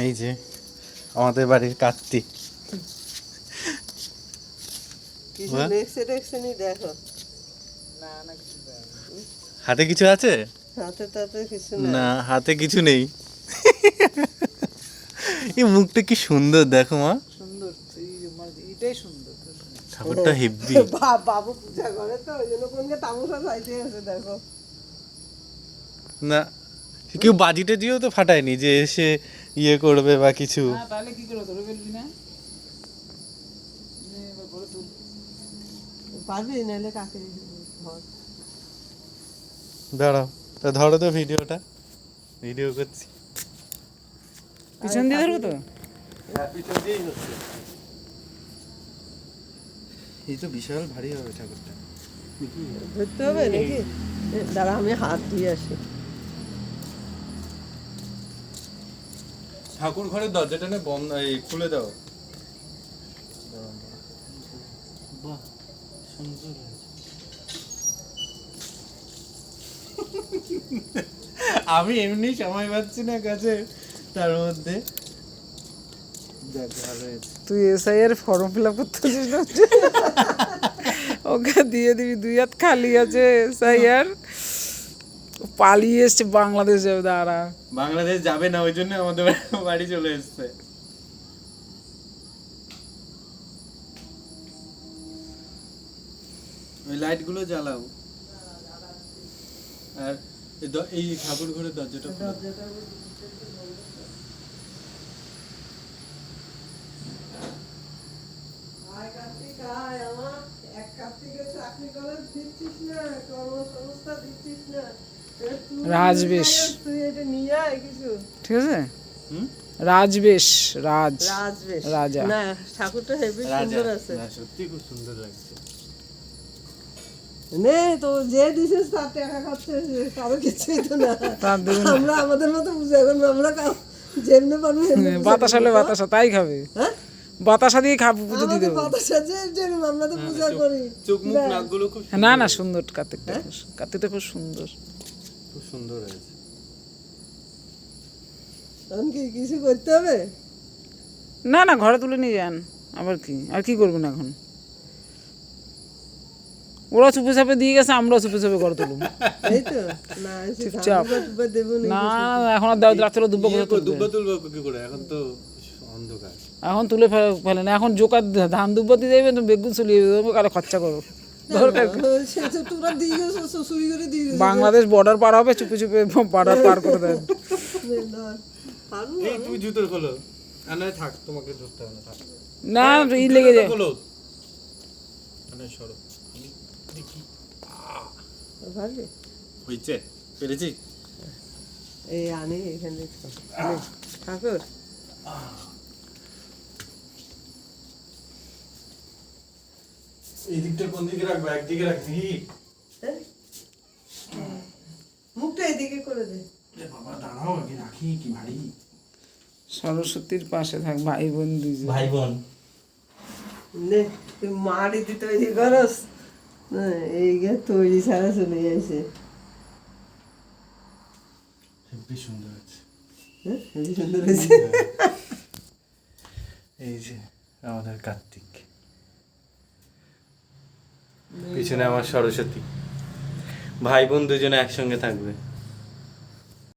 এই যে আমাদের বাড়ির কার্তিক। কিছু দেখছে দেখো। হাতে কিছু আছে? হাতে তাতে কিছু না, হাতে কিছু নেই। এই মুখটা কি সুন্দর দেখো মা, সুন্দর, এটাই সুন্দর। ঠাকুরটা হেব্বি। বাবু পূজা করে তো ওই জন্য কোনকে তামসা চাইতে আছে দেখো। না, কেউ বাজিটা দিয়েও তো ফাটায়নি যে এসে ইয়ে করবে বা কিছু। তাহলে কি করবো, ধরে ফেলবি না? পারবি নাহলে কাকে ধর। দাঁড়াও, তা ধরো তো ভিডিওটা, ভিডিও করছি। পিছন দিয়ে ধরবো তো? পিছন দিয়েই হচ্ছে। এই তো বিশাল ভারী হবে ঠাকুরটা। ধরতে হবে নাকি? দাঁড়া আমি হাত দিয়ে আসি। ঠাকুর ঘরের দরজাটা না বন্ধ, এই খুলে দাও। বাহ, সুন্দর হয়েছে। আমি এমনি সময় পাচ্ছি না কাছে, তার মধ্যে তুই এসআই এর ফর্ম ফিল আপ করতেছিস না? ওকে দিয়ে দিবি, 2 হাত খালি আছে। এসআই আর পালিয়ে এসছে বাংলাদেশ যাবে। দাঁড়া, বাংলাদেশ যাবে না, ওই জন্য আমাদের বাড়ি চলে এসছে। ওই লাইট গুলো জ্বালাও, আর এই ঠাকুর ঘরের দরজাটা খুলো। রাজবেশ, ঠিক আছে? রাজবেশ, রাজা। না ঠাকুরটা হেভি সুন্দর আছে। সত্যি খুব সুন্দর লাগছে। নে তো যে দিছিস তার টাকা খাচ্ছে, কারো কিছুই তো না। আমরা আমাদের মতো পূজা করবো, আমরা যেমনি পারবো বাতাস হলে বাতাসা তাই খাবে। হ্যাঁ, বাতাসা দিয়ে খাবো, পুজো দিয়ে দেবো। বাতাসা যেরকম আমরা তো পূজা করি। চোখ মুখ নাকগুলো খুব না না, সুন্দর। কার্তিকটা খুব সুন্দর, খুব সুন্দর হয়েছে। তখন কি কিছু করতে হবে? না না, ঘরে তুলে নিয়ে যান। আবার কি, আর কি করবেন এখন? ওরা চুপে চাপে দিয়ে গেছে, আমরাও চুপে চাপে ঘরে তুলুম। এই তো না, চুপচাপ। দেবো না, এখন আর রাত্রে দুব্বা কোথায় তুলবে? দুব্বা তুলবো কি করে, এখন তো অন্ধকার। এখন তুলে ফেলে না, এখন জোকার ধান দুব্বা দিয়ে যাবে, তুমি বেগুন চলিয়ে দেবো, কারো খরচা করো। দরকার কি? তোরা দিয়ে গেছো, চুরি করে দিয়ে গেছো। বাংলাদেশ বর্ডার পার হবে, চুপে চুপে বর্ডার পার করে দেন। এই তুমি জুতো খোলো, আর না থাক, তোমাকে ধরতে হবে না, থাক। না, ই লেগে যায়। খোলো, আরে সরো, আমি দেখি। পারবি? হইছে, পেরেছি। এই আনি এখানে দেখো ঠাকুর। এই দিকটা কোন দিকে রাখবো? একদিকে রাখবি? মুখটা এদিকে করে দে। বাবা দাঁড়াও, আগে রাখি, কি ভারী। সরস্বতীর পাশে থাক, ভাই বোন দুজন। ভাই বোন নে তুই মাড়িতে তৈরি করস, এই গে তৈরি ছাড়া চলে যাইছে। হেব্বি সুন্দর আছে। হ্যাঁ, হেবি সুন্দর হয়েছে। এই যে আমাদের কার্তিক, পিছনে আমার সরস্বতী, ভাই বোন দুজনে একসঙ্গে থাকবে।